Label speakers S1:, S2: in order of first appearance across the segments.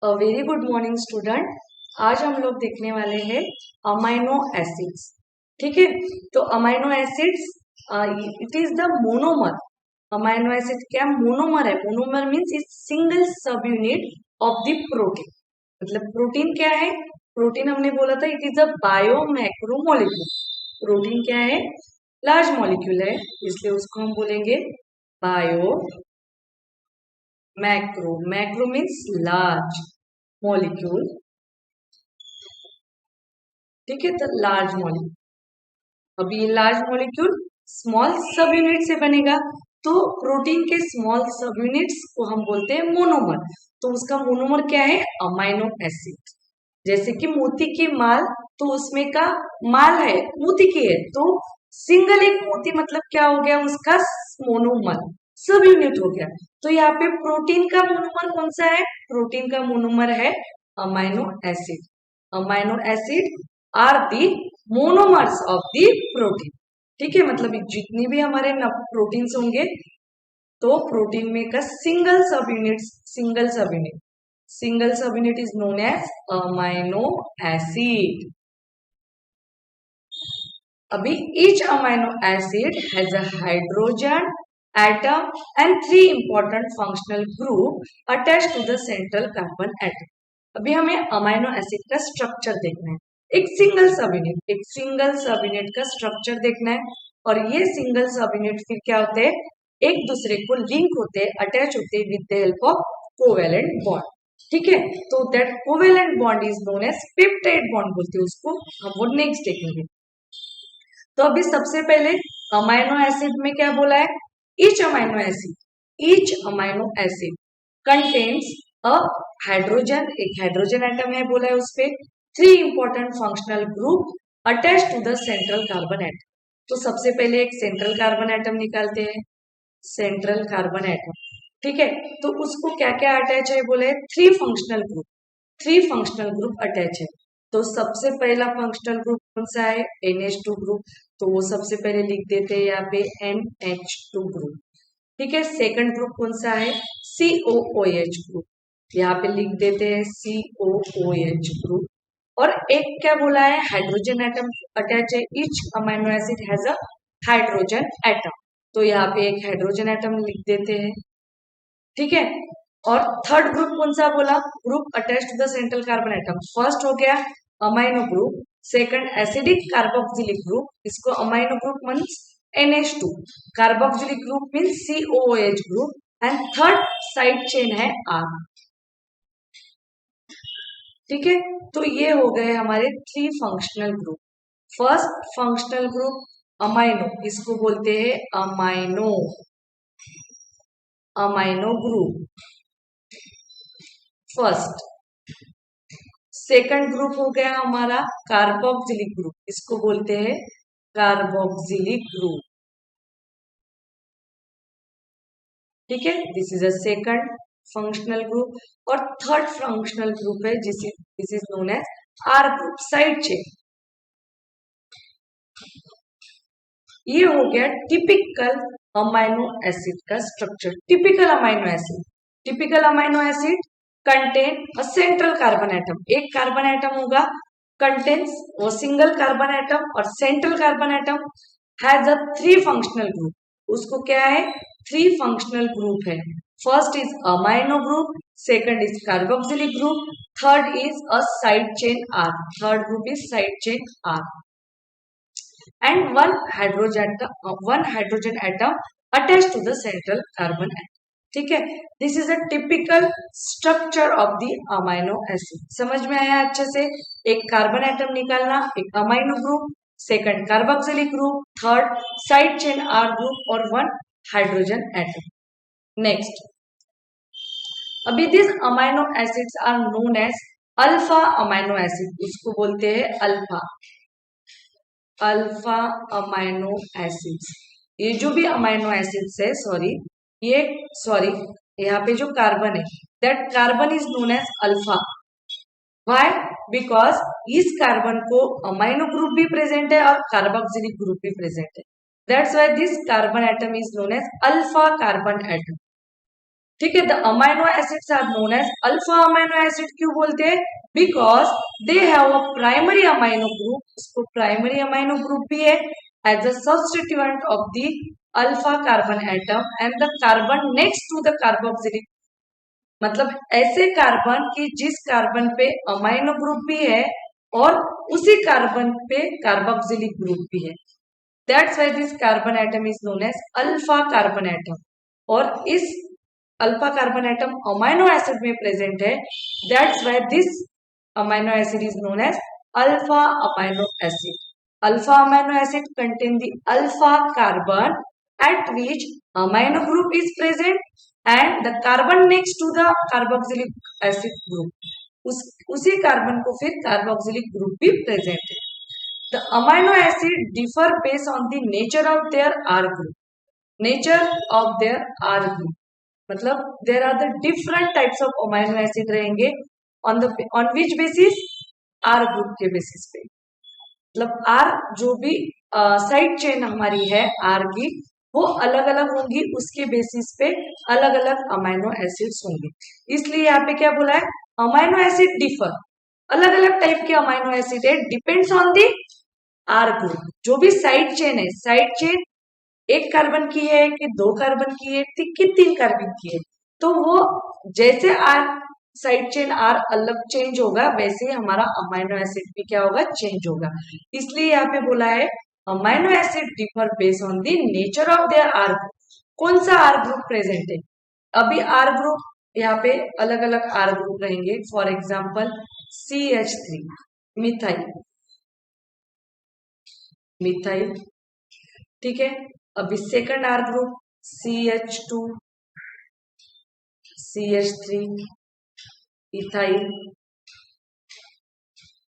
S1: Very good morning student. आज हम लोग देखने वाले हैं अमाइनो एसिड्स। ठीक है, तो amino acids it is the monomer. Amino acid क्या मोनोमर है? मोनोमर मीन्स इज सिंगल सब यूनिट ऑफ द प्रोटीन। मतलब प्रोटीन क्या है? प्रोटीन हमने बोला था it is a bio macro molecule. Protein क्या है? लार्ज मॉलिक्यूल है, इसलिए उसको हम बोलेंगे bio macro. Macro means large molecule. ठीक है, तो लार्ज मॉलिक्यूल। अभी लार्ज मॉलिक्यूल स्मॉल सब यूनिट से बनेगा, तो प्रोटीन के स्मॉल सब यूनिट्स को हम बोलते हैं मोनोमर। तो उसका मोनोमर क्या है? Amino acid. जैसे कि मोती की माल, तो उसमें का माल है मोती की है, तो सिंगल एक मोती मतलब क्या हो गया? उसका मोनोमर सब यूनिट हो गया। तो यहाँ पे प्रोटीन का मोनोमर कौन सा है? प्रोटीन का मोनोमर है amino acid. Amino acid are the monomers of the protein. ठीक है, मतलब जितनी भी हमारे प्रोटीन्स होंगे, तो प्रोटीन में का single subunit is known as amino acid. अभी each amino acid has a hydrogen atom and three important functional group attached to the central carbon atom. अभी हमें अमाइनो एसिड का स्ट्रक्चर देखना है। एक सिंगल सब यूनिट का structure देखना है, और ये सिंगल सब यूनिट फिर क्या होते हैं? एक दूसरे को लिंक होते हैं, अटैच होते हैं with the help of covalent bond. ठीक है, तो that covalent bond is known as peptide bond बोलते हैं उसको। हम वो नेक्स्ट देखेंगे। तो अभी सबसे पहले अमाइनो एसिड में क्या बोला है? Each amino acid contains a hydrogen, एक हाइड्रोजन एटम है बोला है उसपे, three important functional group attach to the central carbon atom. तो सबसे पहले एक सेंट्रल कार्बन एटम निकालते हैं, सेंट्रल कार्बन एटम। ठीक है, तो उसको क्या क्या अटैच है बोले? थ्री फंक्शनल ग्रुप अटैच है। तो सबसे पहला फंक्शनल ग्रुप कौन सा है? NH2 group. तो वो सबसे पहले लिख देते हैं यहाँ पे NH2 ग्रुप। ठीक है, सेकंड ग्रुप कौन सा है? COOH group. यहाँ पे लिख देते हैं COOH ग्रुप। और एक क्या बोला है? हाइड्रोजन एटम अटैच है। Each amino acid has a hydrogen atom. तो यहाँ पे एक हाइड्रोजन एटम लिख देते हैं। ठीक है, और थर्ड ग्रुप कौन सा बोला? Group attach to the central carbon atom. First हो गया amino group, second acidic carboxylic group, इसको amino group means NH2, carboxylic group means COOH group, and third side chain है R। ठीक है, तो ये हो गए हमारे three functional group. First functional group amino, इसको बोलते हैं amino group first. Second group हो गया हमारा कार्बोक्सिलिक ग्रुप, इसको बोलते हैं कार्बोक्सिलिक ग्रुप। ठीक है, this is a second functional group. और थर्ड फंक्शनल ग्रुप है this is known as R group, side chain. ये हो गया टिपिकल अमाइनो एसिड का structure. Typical amino acid contain a central carbon atom. एक carbon atom होगा, contains वो single carbon atom, और central carbon atom has a three functional group. उसको क्या है? थ्री फंक्शनल ग्रुप है। First is amino group, second is carboxylic group, third is a side chain R। Third group is side chain R, and one hydrogen atom attached to the central carbon atom. ठीक है, this is a typical structure of the amino acid. समझ में आया अच्छे से? एक carbon atom निकालना, एक amino group, second carboxylic group, third side chain R group, और वन हाइड्रोजन एटम। नेक्स्ट, अभी this amino acids are known as alpha amino acid, इसको बोलते हैं अल्फा अमाइनो एसिड्स। ये जो भी अमाइनो एसिड्स है, यहाँ पे जो कार्बन है, that carbon is known as alpha. Why? Because इस कार्बन को अमाइनो ग्रुप भी प्रेजेंट है और कार्बोक्सिलिक ग्रुप भी प्रेजेंट है। That's why this carbon atom is known as alpha carbon atom. ठीक है। The amino acids are known as alpha amino acid क्यों बोलते हैं? Because they have a primary amino group, इसको प्राइमरी अमाइनो ग्रुप भी है as a substituent of the alpha carbon atom and the carbon next to the carboxylic, मतलब ऐसे carbon की जिस कार्बन पे अमाइनो ग्रुप भी है और उसी कार्बन पे कार्बोक्सिलिक ग्रुप भी है। That's why this carbon atom is known as alpha carbon atom. और इस alpha carbon atom amino acid में प्रेजेंट है, that's why this amino acid is known as alpha amino acid. Alpha amino acid contain the alpha carbon at which amino group is present and the carbon next to the carboxylic acid group, उसी carbon को फिर carboxylic group भी present है। The amino acid differ based on the nature of their R group. Nature of their R group. मतलब there are the different types of amino acid रहेंगे on which basis? R group के basis पे। मतलब R जो भी side chain हमारी है R की, वो अलग अलग होंगी, उसके बेसिस पे अलग अलग अमाइनो एसिड्स होंगे। इसलिए यहाँ पे क्या बोला है? अमाइनो एसिड डिफर, अलग अलग टाइप के अमाइनो एसिड है, depends on the R group. जो भी साइड चेन है, साइड चेन एक कार्बन की है कि दो कार्बन की है कि तीन कार्बन की है, तो वो जैसे आर साइड चेन आर अलग चेंज होगा, वैसे ही हमारा अमाइनो एसिड भी क्या होगा? चेंज होगा। इसलिए यहाँ पे बोला है amino acid differ based on the nature of their R group. कौन सा आर ग्रुप प्रेजेंट है? अभी आर ग्रुप यहाँ पे अलग अलग आर ग्रुप रहेंगे। For example CH3 methyl, methyl, ठीक है। अभी second R group CH2, CH3, ethyl.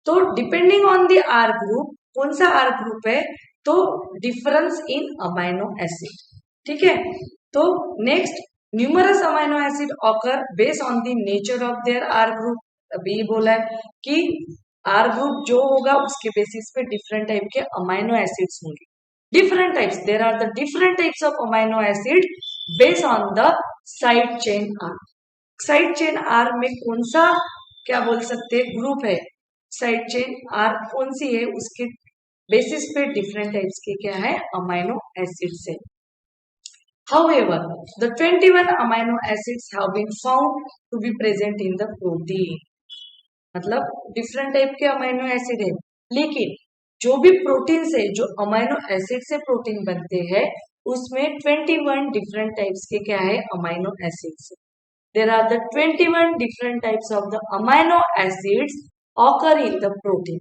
S1: तो depending on the R group, कौन सा आर ग्रुप है, तो डिफरेंस इन अमाइनो एसिड, ठीक है। तो next, numerous amino acid occur based on the nature of their R group. अभी बोला है कि आर ग्रुप जो होगा उसके बेसिस पे डिफरेंट टाइप के अमाइनो एसिड्स होंगे। different types, there are the different types of amino acid based on the side chain R। Side chain R में कौन सा क्या बोल सकते हैं ग्रुप है, साइड चेन R कौन सी है, उसके बेसिस पे डिफरेंट टाइप्स के क्या है अमाइनो एसिड्स है। However, the 21 amino acids have been found to be present in the protein। मतलब डिफरेंट टाइप के अमाइनो एसिड है, लेकिन जो भी प्रोटीन से, जो अमाइनो एसिड से प्रोटीन बनते हैं, उसमें 21 डिफरेंट टाइप्स के क्या है amino acids. There are the 21 different types of the amino acids occur in the protein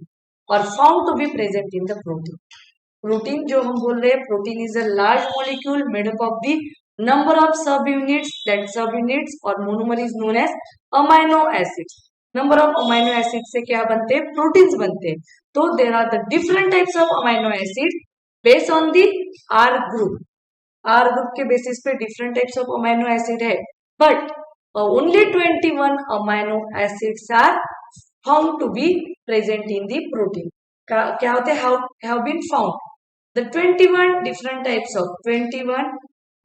S1: और found to be present in the protein. Protein जो हम बोल रहे हैं, protein is a large molecule made up of the number of sub units, that sub units और monomer is known as amino acids. Number of amino acid से क्या बनते हैं? प्रोटीन्स बनते हैं। तो there are the different types of amino acid based on the R group. R group के basis पे different types of amino acid है, but only 21 amino acids are found to be present in the protein. क्या होते हैं? Have been found the 21 different types of 21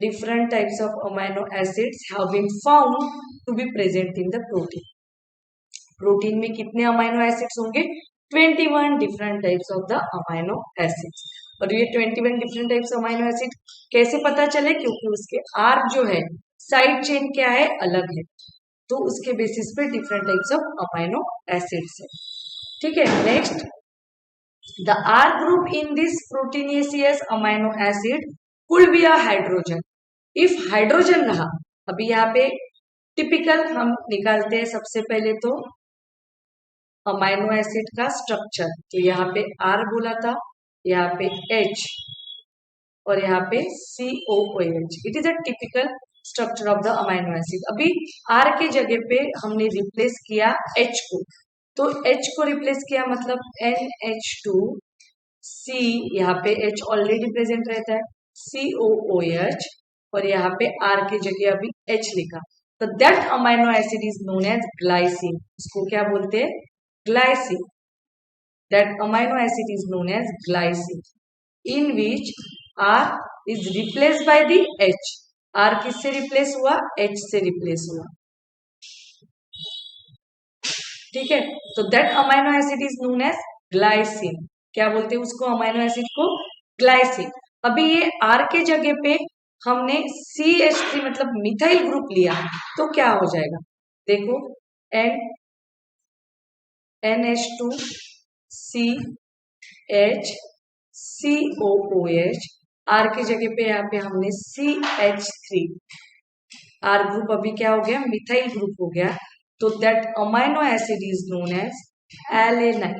S1: different types of amino acids have been found to be present in the protein। Protein में कितने amino acids होंगे? 21 different types of the amino acids. और ये 21 different types amino acid कैसे पता चले? क्योंकि उसके आर जो है, साइड चेन क्या है अलग है, तो उसके बेसिस पे different types of amino acids है, ठीक है। Next, the R group in this proteinaceous amino acid could be a hydrogen। if hydrogen रहा, अभी यहाँ पे टिपिकल हम निकालते हैं सबसे पहले तो अमाइनो एसिड का स्ट्रक्चर। तो यहाँ पे R बोला था, यहाँ पे H और यहाँ पे COOH। It is a typical structure of the amino acid. अभी R के जगह पे हमने रिप्लेस किया H को, तो H को रिप्लेस किया मतलब NH2 C, यहाँ पे H ऑलरेडी प्रेजेंट रहता है, COOH और यहाँ पे R के जगह अभी H लिखा, तो that amino acid is known as glycine. इसको क्या बोलते हैं? Glycine. That amino acid is known as glycine in which R is replaced by the H। R किससे रिप्लेस हुआ, एच से रिप्लेस हुआ, ठीक है। तो that amino acid is known as glycine. क्या बोलते हैं उसको, अमाइनो एसिड को ग्लाइसिन। अभी ये आर के जगह पे हमने CH3 मतलब मिथाइल ग्रुप लिया तो क्या हो जाएगा, देखो NH2CHCOOH, आर की जगह पे यहाँ पे हमने CH3, आर ग्रुप अभी क्या हो गया, मिथाइल ग्रुप हो गया। तो that amino acid is known as LA9,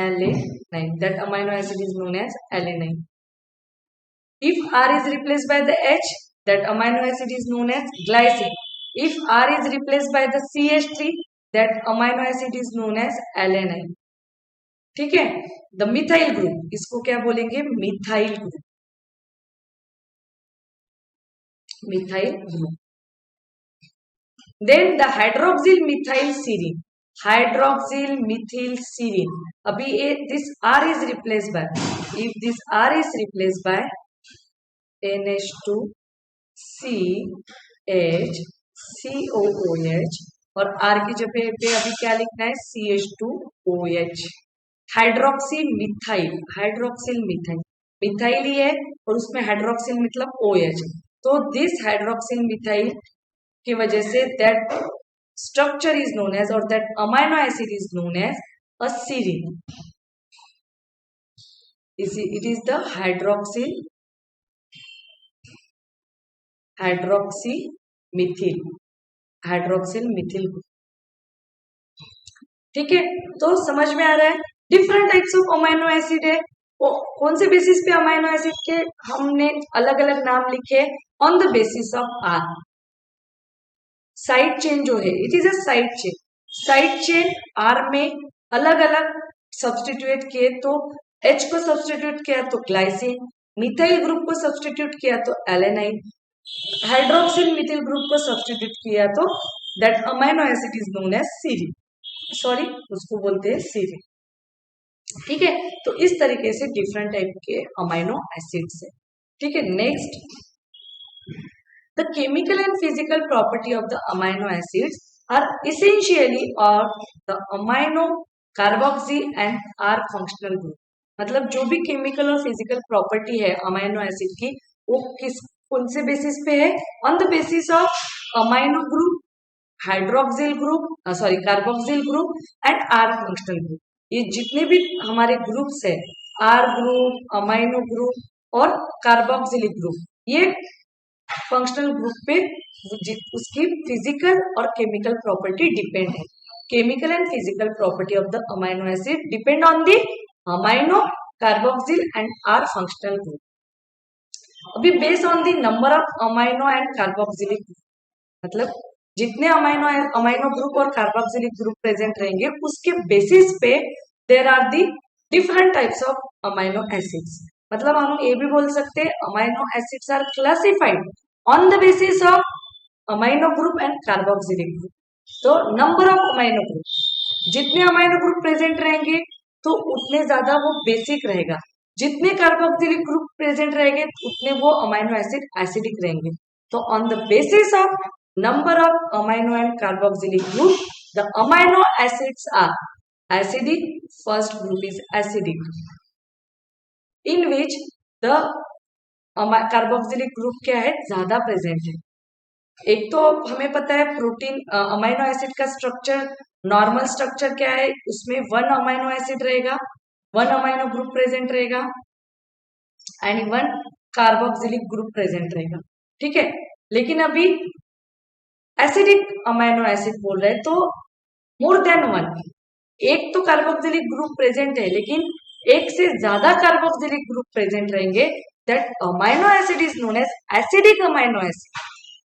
S1: LA9, that amino acid is known as LA9। If R is replaced by the H, that amino acid is known as glycine. If R is replaced by the CH3, that amino acid is known as alanine. ठीक है, the methyl group, इसको क्या बोलेंगे, methyl group, methyl group. Then the hydroxyl methyl serine, hydroxyl methyl serine. अभी ये this R is replaced by, if this R is replaced by NH2CHCOOH और R की जगह पे अभी क्या लिखना है, CH2OH, hydroxy methyl, hydroxyl methyl, methyl ही है और उसमें हाइड्रोक्सिल मतलब OH। तो दिस हाइड्रोक्सिल मिथाइल की वजह से that structure is known as, और that amino acid is known as a serine, it is the hydroxyl methyl, hydroxyl methyl, ठीक है। तो समझ में आ रहा है, different types of amino acid है, कौन से बेसिस पे अमाइनो एसिड के हमने अलग अलग नाम लिखे, on the basis of R. Side chain जो है, it is a side chain, side chain R में अलग अलग सब्सटीट्यूट किए तो H को सब्सटीट्यूट किया तो ग्लाइसिन, मिथाइल ग्रुप को सब्सटीट्यूट किया तो एलेनाइन, हाइड्रोक्सिल मिथिल ग्रुप को सब्सटीट्यूट किया तो that amino acid is known as serine, sorry उसको बोलते हैं सीरीन, ठीक है। तो इस तरीके से डिफरेंट टाइप के अमाइनो एसिड्स है, ठीक है। Next, the chemical and physical property of the amino acids are essentially और the amino carboxy and R functional group. मतलब जो भी केमिकल और फिजिकल प्रॉपर्टी है अमाइनो एसिड की, वो किस कौन से बेसिस पे है, on the basis of amino group, hydroxyl group, sorry carboxyl group and R functional group. ये जितने भी हमारे ग्रुप्स है, आर ग्रुप, अमाइनो ग्रुप और कार्बोक्सिलिक ग्रुप, ये फंक्शनल ग्रुप पे उसकी फिजिकल और केमिकल प्रॉपर्टी डिपेंड है। Chemical and physical property of the amino acid depend on the amino, carboxyl and R functional group. अभी based on the number of amino and carboxylic, मतलब जितने amino group और carboxylic group present रहेंगे उसके basis पे there are the different types of amino acids. मतलब हम ये भी बोल सकते हैं amino acids are classified on the basis of amino group and carboxylic group. तो नंबर ऑफ अमाइनो ग्रुप, जितने अमाइनो ग्रुप प्रेजेंट रहेंगे तो उतने ज्यादा वो बेसिक रहेगा, जितने कार्बोक्सिलिक ग्रुप प्रेजेंट रहेंगे उतने वो अमाइनो एसिड एसिडिक रहेंगे। तो on the basis of number of amino and carboxylic group, the amino acids are acidic, first group is acidic, in which the carboxylic group क्या है, ज्यादा प्रेजेंट है। एक तो हमें पता है प्रोटीन अमाइनो एसिड का स्ट्रक्चर, नॉर्मल स्ट्रक्चर क्या है, उसमें वन अमाइनो एसिड रहेगा, वन अमाइनो ग्रुप प्रेजेंट रहेगा and one carboxylic group present रहेगा, ठीक है। लेकिन अभी एसिडिक अमाइनो एसिड बोल रहे हैं तो मोर देन वन, एक तो कार्बोक्सिलिक ग्रुप प्रेजेंट है लेकिन एक से ज्यादा कार्बोक्सिलिक ग्रुप प्रेजेंट रहेंगे, that amino acid is known as acidic amino acid.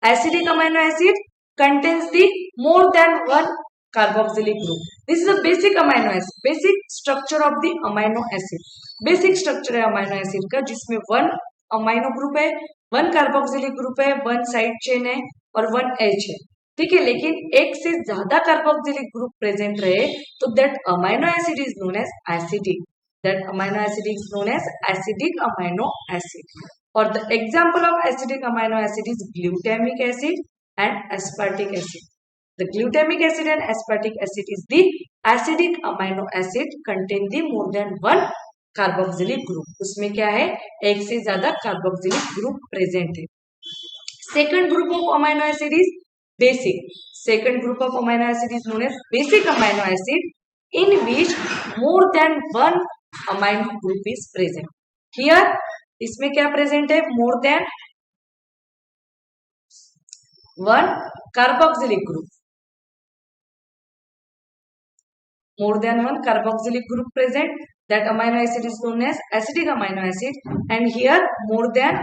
S1: Acidic amino acid contains the more than one carboxylic group. This is the basic amino acid, basic structure of the amino acid. Basic structure है amino acid का जिसमें one amino group है, one carboxylic group है, one side chain है और one H है, ठीक है। लेकिन एक से ज्यादा कार्बोक्सिलिक ग्रुप प्रेजेंट रहे तो that amino acid is known as acidic, that amino acid is known as acidic amino acid. और the example of acidic amino acid is glutamic acid and aspartic acid. The glutamic acid and aspartic acid is the acidic amino acid contain the more than one carboxylic group. उसमें क्या है, एक से ज्यादा carboxylic group present है. Second group of amino acid is basic. Second group of amino acid is known as basic amino acid in which more than one amino group is present. Here इसमें क्या present है, more than one carboxylic group. More than one carboxylic group present, that amino acid is known as acidic amino acid. And here more than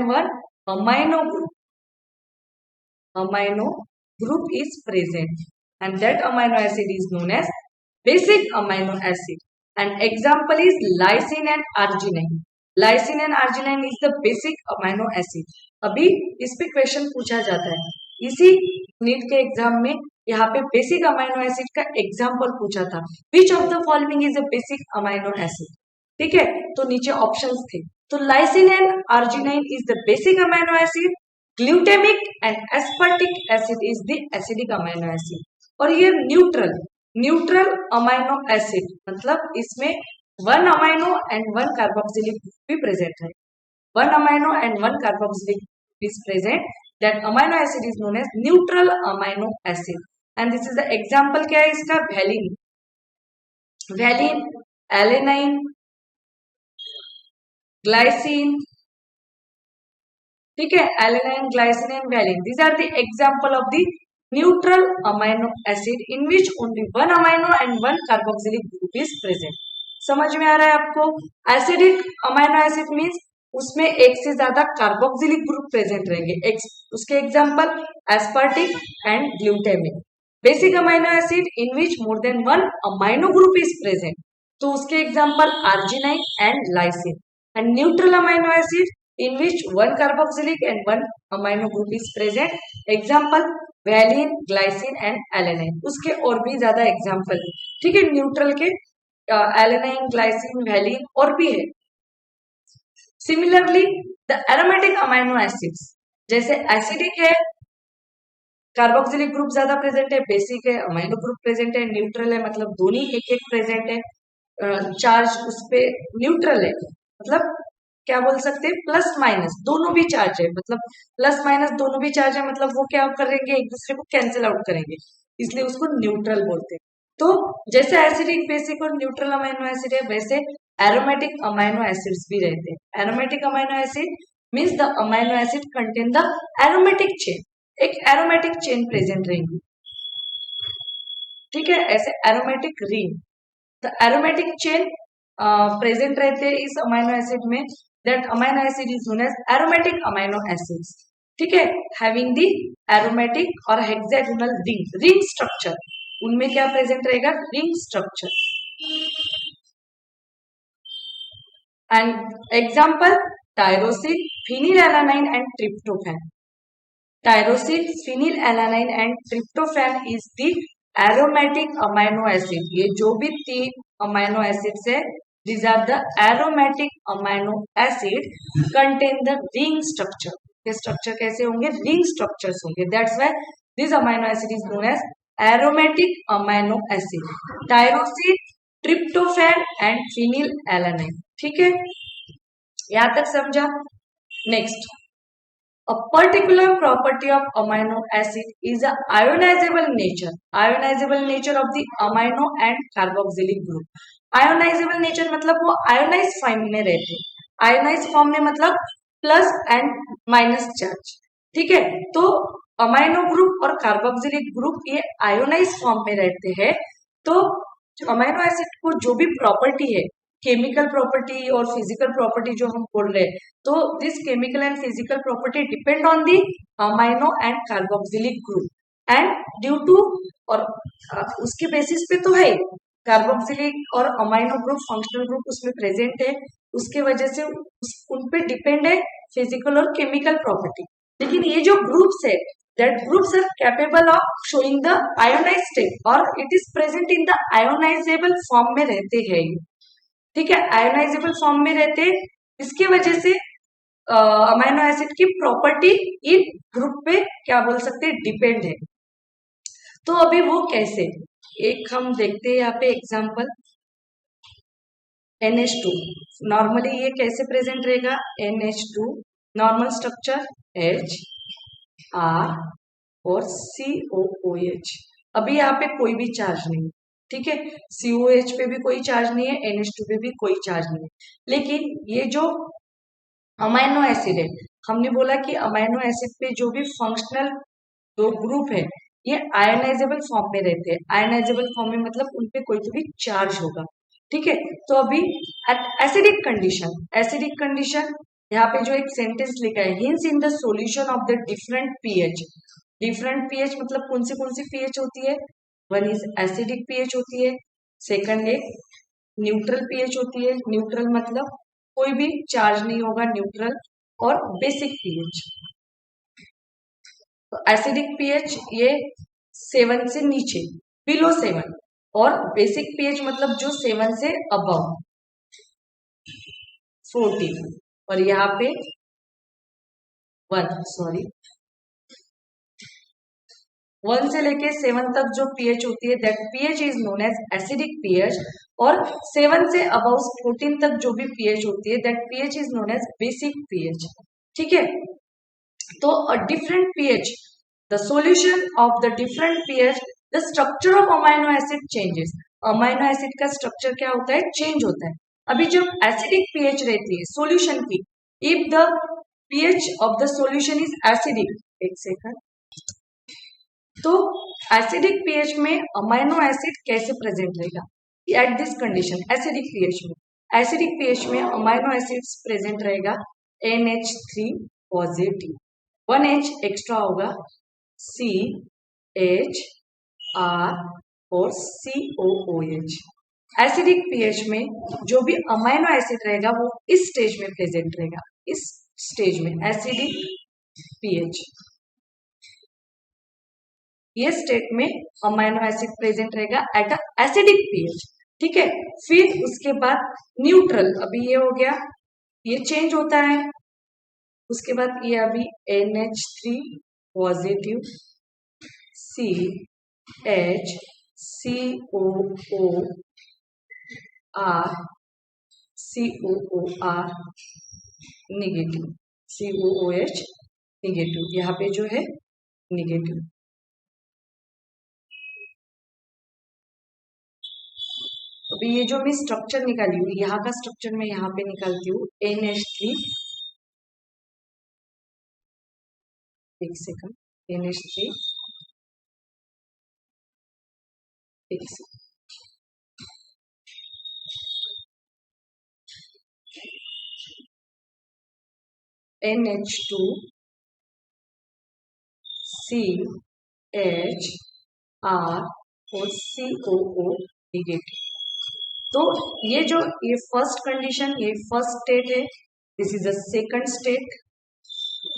S1: one amino group is present, and that amino acid is known as basic amino acid. And example is lysine and arginine. Lysine and arginine is the basic amino acid. अभी इस पे question पूछा जाता है, इसी NEET के exam में यहाँ पे बेसिक अमाइनो एसिड का एग्जाम्पल पूछा था. Which of the following is a basic amino acid. ठीक है, तो नीचे ऑप्शंस थे. तो lysine and arginine is the basic amino acid, glutamic and aspartic acid is the acidic amino acid. और ये न्यूट्रल अमाइनो एसिड मतलब इसमें one amino and one carboxylic भी प्रेजेंट है. One amino and one carboxylic is present, that amino acid is known as neutral amino acid. And this is the example क्या है इसका, valine, alanine, glycine. ठीक है, alanine, glycine and valine, these are the example of the neutral amino acid in which only one amino and one carboxylic group is present. समझ में आ रहा है आपको. एसिडिक अमाइनो एसिड मीन्स उसमें एक से ज्यादा कार्बोक्सिलिक ग्रुप प्रेजेंट रहेंगे. उसके example aspartic and glutamic. Basic amino acid in which more than one amino group is present, तो उसके example arginine and lysine. And neutral amino acid in which one carboxylic and one amino group is present. Example valine, glycine and alanine. उसके और भी ज्यादा example, ठीक है, neutral के alanine, glycine, valine और भी है. Similarly the aromatic amino acids, जैसे एसिडिक है, कार्बोक्सिलिक ग्रुप ज्यादा प्रेजेंट है, बेसिक है, अमाइनो ग्रुप प्रेजेंट है, न्यूट्रल है मतलब दोनों एक एक प्रेजेंट है. चार्ज उस पे न्यूट्रल है मतलब क्या बोल सकते हैं, प्लस माइनस दोनों भी चार्ज है, मतलब प्लस माइनस दोनों भी चार्ज है, मतलब वो क्या करेंगे, एक दूसरे को कैंसिल आउट करेंगे, इसलिए उसको न्यूट्रल बोलते हैं. तो जैसे एसिडिक, बेसिक और न्यूट्रल अमाइनो एसिड है, वैसे एरोमेटिक अमाइनो एसिड्स भी रहते हैं. Aromatic amino acid means the amino acid contain the aromatic chain, एक एरोमेटिक चेन प्रेजेंट रहेगी. ठीक है, ऐसे aromatic ring, the aromatic chain present रहते हैं इस अमाइनो एसिड में. That amino acid is known as aromatic amino acids. ठीक है, हैविंग द एरोमेटिक और हेक्सागोनल रिंग स्ट्रक्चर. उनमें क्या प्रेजेंट रहेगा, ring structure. And example tyrosine, phenylalanine and tryptophan. Tyrosine, phenylalanine and tryptophan is the aromatic amino acid. ये जो भी तीन अमाइनो एसिड्स है, these are the aromatic amino acid contain the ring structure. ये structure कैसे होंगे, ring structures होंगे. That's why this amino acid is known as aromatic amino acid. Tyrosine, tryptophan and phenylalanine. ठीक है, यहां तक समझा. Next, a particular property of amino acid is a ionizable nature. Ionizable nature of the amino and carboxylic group. Ionizable nature मतलब वो ionise form में रहते हैं. आयोनाइज फॉर्म में मतलब प्लस एंड माइनस चार्ज. ठीक है, तो अमाइनो ग्रुप और कार्बोक्सिलिक ग्रुप ये आयोनाइज फॉर्म में रहते हैं. तो अमाइनो एसिड को जो भी प्रॉपर्टी है, केमिकल प्रॉपर्टी और फिजिकल प्रॉपर्टी जो हम बोल रहे हैं, तो this chemical and physical property depend on the amino and carboxylic group. And due to, और उसके बेसिस पे तो है कार्बोक्सिलिक और अमाइनो ग्रुप, फंक्शनल ग्रुप उसमें प्रेजेंट है, उसके वजह से उन पे डिपेंड है फिजिकल और केमिकल प्रॉपर्टी. लेकिन ये जो ग्रुप्स है, that groups are capable of showing the ionized state or it is present in the ionizable form में रहते हैं. ठीक है, आयोनाइजेबल फॉर्म में रहते हैं, इसकी वजह से अमाइनो एसिड की प्रॉपर्टी इन ग्रुप पे क्या बोल सकते हैं, डिपेंड है। तो अभी वो कैसे, एक हम देखते हैं यहाँ पे एग्जांपल, NH2 नॉर्मली ये कैसे प्रेजेंट रहेगा, NH2 normal structure H R और COOH। अभी यहाँ पे कोई भी चार्ज नहीं, ठीक है, COH पे भी कोई चार्ज नहीं है, NH2 पे भी कोई चार्ज नहीं है, लेकिन ये जो अमाइनो एसिड है, हमने बोला कि अमाइनो एसिड पे जो भी फंक्शनल दो ग्रुप है ये आयनाइजेबल फॉर्म में रहते हैं। आयनाइजेबल फॉर्म में मतलब उनपे कोई तो भी चार्ज होगा, ठीक है। तो अभी एसिडिक कंडीशन यहाँ पे जो एक सेंटेंस लिखा है, hints in the solution of the different pH. Different pH मतलब कौन सी पीएच होती है, वन इज एसिडिक पीएच होती है, सेकंड एक न्यूट्रल पीएच होती है। न्यूट्रल मतलब कोई भी चार्ज नहीं होगा, न्यूट्रल, और बेसिक पीएच। तो एसिडिक पीएच ये 7 से नीचे, बिलो 7, और बेसिक पीएच मतलब जो 7 से अबव 14, और यहाँ पे 1 से लेके 7 तक जो पीएच होती है, that pH is known as acidic pH, और 7 से अबव 14 तक जो भी पीएच होती है, that pH is known as basic pH, ठीक है। तो a different pH, the solution of the different pH, the structure of amino acid changes. Amino acid का स्ट्रक्चर क्या होता है, चेंज होता है। अभी जब एसिडिक पीएच रहती है सॉल्यूशन की, if the pH of the solution is acidic, एक सेकंड, तो एसिडिक पीएच में अमाइनो एसिड कैसे प्रेजेंट रहेगा, eight this condition acidic pH में, एसिडिक पीएच में अमाइनो एसिड्स प्रेजेंट रहेगा NH3 पॉजिटिव, 1H एक्स्ट्रा होगा, CH R और COOH। एसिडिक पीएच में जो भी अमाइनो एसिड रहेगा वो इस स्टेज में प्रेजेंट रहेगा, इस स्टेज में एसिडिक पीएच, ये स्टेट में अमाइनो एसिड प्रेजेंट रहेगा एट अ एसिडिक पीएच, ठीक है। फिर उसके बाद न्यूट्रल, अभी ये हो गया, ये चेंज होता है, उसके बाद ये अभी NH3 positive, CH COOR COOR negative, COOH negative, यहाँ पे जो है निगेटिव। अभी ये जो मैं स्ट्रक्चर निकाली हूँ, यहाँ का स्ट्रक्चर मैं यहाँ पे निकालती हूँ, NH3, एक सेकंड, NH3, एक सेकंड, NH2 CH R और COO निगेटिव। तो ये जो ये फर्स्ट कंडीशन, ये फर्स्ट स्टेट है, this is a second state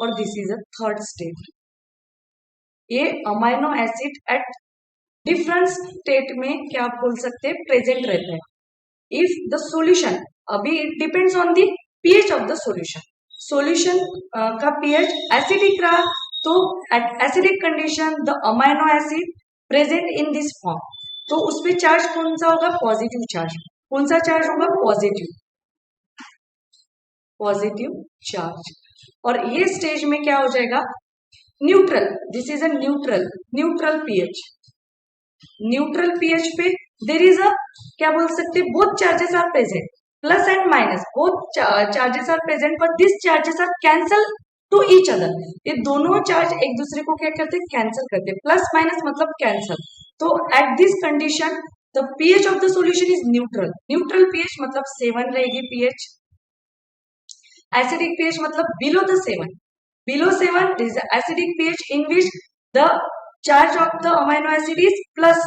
S1: और this is a third state. ये amino acid at different state में क्या बोल सकते हैं, प्रेजेंट रहता है। इफ द सॉल्यूशन, अभी it depends on the pH of the solution, solution का पीएच एसिडिक रहा तो at acidic condition the amino acid present in this form, तो उसपे चार्ज कौन सा होगा, पॉजिटिव चार्ज। कौन सा चार्ज होगा, पॉजिटिव चार्ज। और ये स्टेज में क्या हो जाएगा, neutral, this is a neutral pH. Neutral pH पे देर इज अ, क्या बोल सकते हैं, both charges are present, plus and minus both charges are present, but this charges are cancel to each other. ये दोनों चार्ज एक दूसरे को क्या करते हैं, कैंसिल करते हैं, प्लस माइनस मतलब कैंसल। तो eight this condition the pH of the solution is neutral. Neutral pH मतलब 7 रहेगी पीएच, एसिडिक पीएच मतलब below the 7, below 7 is acidic pH in which the charge of the amino acid is plus,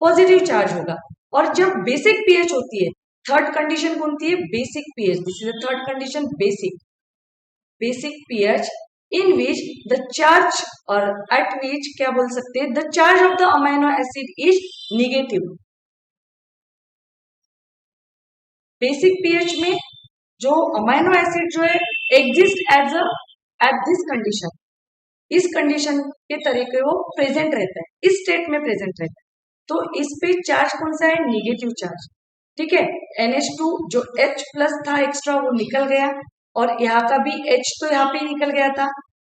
S1: positive charge होगा। और जब basic pH होती है, third condition कौन सी है, basic pH, this is the third condition, basic pH in which the charge, और at which क्या बोल सकते हैं, the charge of the amino acid is negative, basic pH में जो अमाइनो एसिड जो है exist as a at this condition, इस कंडीशन के तरीके वो प्रेजेंट रहता है, इस स्टेट में प्रेजेंट रहता है। तो इस पे चार्ज कौन सा है, निगेटिव चार्ज। ठीक है, NH2 जो H प्लस था एक्स्ट्रा वो निकल गया, और यहाँ का भी H तो यहाँ पे निकल गया था।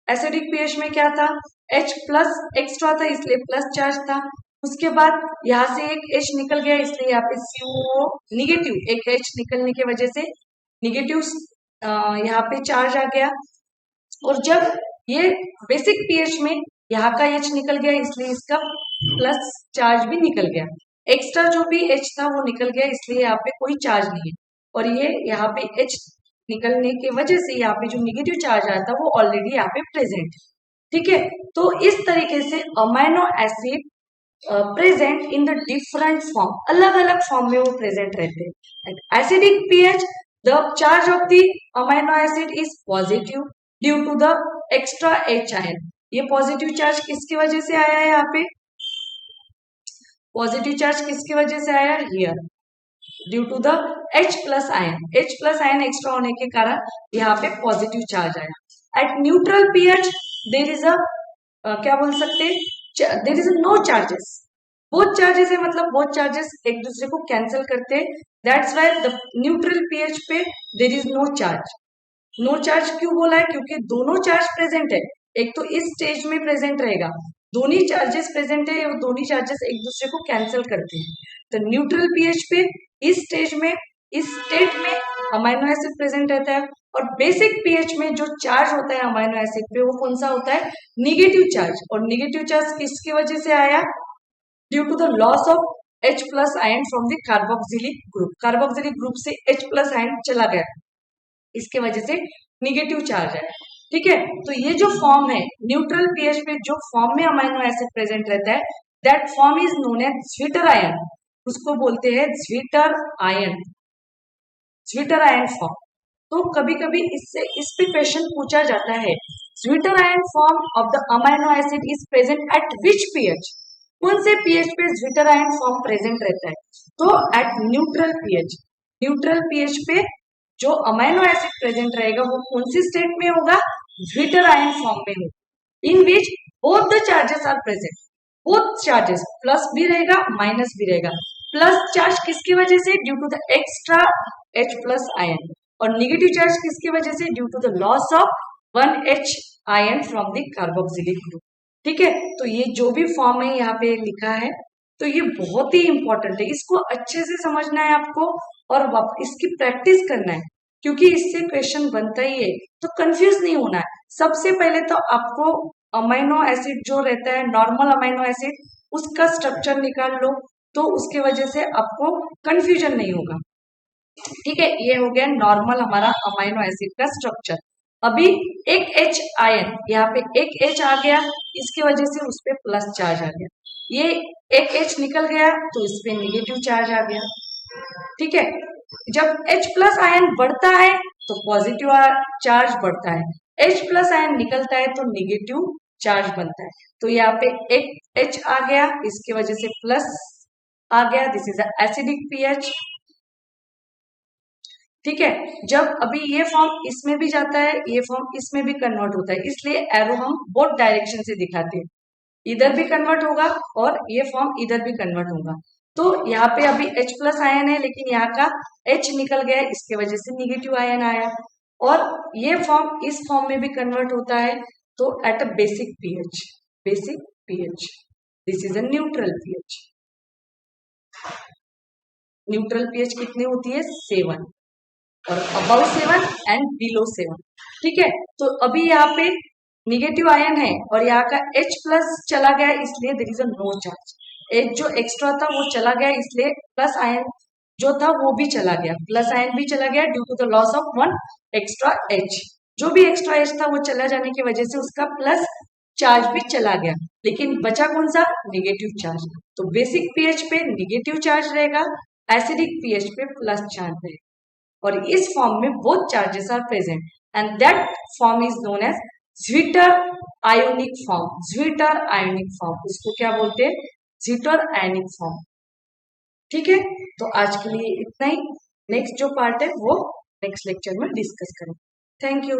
S1: एसिडिक पीएच में क्या था, H प्लस एक्स्ट्रा था इसलिए प्लस चार्ज था। उसके बाद यहाँ से एक H निकल गया इसलिए यहाँ पे COO निगेटिव, एक H निकलने की वजह से निगेटिव यहाँ पे चार्ज आ गया। और जब ये बेसिक पीएच में यहाँ का H निकल गया इसलिए इसका प्लस चार्ज भी निकल गया, एक्स्ट्रा जो भी H था वो निकल गया इसलिए यहाँ पे कोई चार्ज नहीं है। और ये यहाँ पे H निकलने की वजह से यहाँ पे जो निगेटिव चार्ज आया था वो ऑलरेडी यहाँ पे प्रेजेंट है। ठीक है, तो इस तरीके से amino acid present in the different form, अलग अलग फॉर्म में वो प्रेजेंट रहते हैं। Acidic pH, the charge of the amino acid is positive due to the extra H ion. ये पॉजिटिव चार्ज किसकी वजह से आया है, यहाँ पे पॉजिटिव चार्ज किसकी वजह से आया, here due to the H plus ion, H plus ion extra होने के कारण यहाँ पे पॉजिटिव चार्ज आया। At neutral pH there is a क्या बोल सकते, there is no charges, both charges है मतलब बोथ चार्जेस एक दूसरे को कैंसिल करते हैं। That's why the neutral pH पे there is no charge. No charge क्यों बोला है, क्योंकि दोनों चार्ज प्रेजेंट है, एक तो इस स्टेज में प्रेजेंट रहेगा, दोनों चार्जेस प्रेजेंट है और दोनों चार्जेस एक दूसरे को कैंसिल करते हैं। तो न्यूट्रल पीएच पे इस स्टेज में, इस स्टेट में अमाइनो एसिड प्रेजेंट रहता है, और बेसिक पीएच में जो चार्ज होता है अमाइनो एसिड पे वो कौन सा होता है, निगेटिव चार्ज। और निगेटिव चार्ज किसकी वजह से आया, due to the loss of H plus ion from the carboxylic group, carboxylic group से H प्लस आयन चला गया, इसके वजह से निगेटिव चार्ज है। ठीक है, तो ये जो फॉर्म है न्यूट्रल पीएच पे, जो फॉर्म में अमाइनो एसिड प्रेजेंट रहता है, that form is known as zwitter ion, उसको बोलते हैं zwitter ion, zwitter ion form. तो कभी कभी इससे इस पे क्वेश्चन पूछा जाता है, zwitter ion form of the amino acid is present at which pH, कौन से पीएच पे ज्विटर आयन फॉर्म प्रेजेंट रहता है, तो at neutral pH. Neutral pH पे जो अमाइनो एसिड प्रेजेंट रहेगा वो कौन सी स्टेट में होगा, ज्विटर आयन फॉर्म में होगा, in which both the charges are present, both charges plus भी रहेगा माइनस भी रहेगा। प्लस चार्ज किसकी वजह से, due to the extra H plus ion, और निगेटिव चार्ज किसकी वजह से, due to the loss of 1H ion from the carboxylic group. ठीक है, तो ये जो भी फॉर्म है यहाँ पे लिखा है, तो ये बहुत ही इंपॉर्टेंट है, इसको अच्छे से समझना है आपको और इसकी प्रैक्टिस करना है, क्योंकि इससे क्वेश्चन बनता ही है, तो कंफ्यूज नहीं होना है। सबसे पहले तो आपको अमाइनो एसिड जो रहता है, नॉर्मल अमाइनो एसिड, उसका स्ट्रक्चर निकाल लो, तो उसके वजह से आपको कंफ्यूजन नहीं होगा। ठीक है, ये हो गया नॉर्मल हमारा अमाइनो एसिड का स्ट्रक्चर। अभी एक H आयन, यहाँ पे एक H आ गया, इसकी वजह से उस पर प्लस चार्ज आ गया, ये एक H निकल गया तो इस पे निगेटिव चार्ज आ गया। ठीक है, जब H प्लस आयन बढ़ता है तो पॉजिटिव चार्ज बढ़ता है, H प्लस आयन निकलता है तो निगेटिव चार्ज बनता है। तो यहाँ पे एक H आ गया, इसकी वजह से प्लस आ गया, दिस इज एसिडिक पीएच। ठीक है, जब अभी ये फॉर्म इसमें भी जाता है, ये फॉर्म इसमें भी कन्वर्ट होता है, इसलिए एरो हम बोथ डायरेक्शन से दिखाते हैं, इधर भी कन्वर्ट होगा और ये फॉर्म इधर भी कन्वर्ट होगा। तो यहाँ पे अभी H प्लस आयन है, लेकिन यहाँ का H निकल गया, इसके वजह से निगेटिव आयन आया, और ये फॉर्म इस फॉर्म में भी कन्वर्ट होता है, तो at a basic pH, basic pH, this is a neutral pH. Neutral pH कितनी होती है, 7, और अबव 7 एंड बिलो 7। ठीक है, तो अभी यहाँ पे निगेटिव आयन है और यहाँ का H प्लस चला गया, इसलिए there is a no charge. H जो एक्स्ट्रा था वो चला गया, इसलिए प्लस आयन जो था वो भी चला गया, प्लस आयन भी चला गया due to the loss of 1 extra H। जो भी एक्स्ट्रा H था वो चला जाने की वजह से उसका प्लस चार्ज भी चला गया, लेकिन बचा कौन सा, निगेटिव चार्ज। तो बेसिक पीएच पे निगेटिव चार्ज रहेगा, एसिडिक पीएच पे प्लस चार्ज रहेगा, और इस फॉर्म में both charges are present, and that form is known as zwitter ionic form, zwitter ionic form, इसको क्या बोलते हैं, ज्विटर आयोनिक फॉर्म। ठीक है, तो आज के लिए इतना ही। नेक्स्ट जो पार्ट है वो नेक्स्ट लेक्चर में डिस्कस करें। Thank you.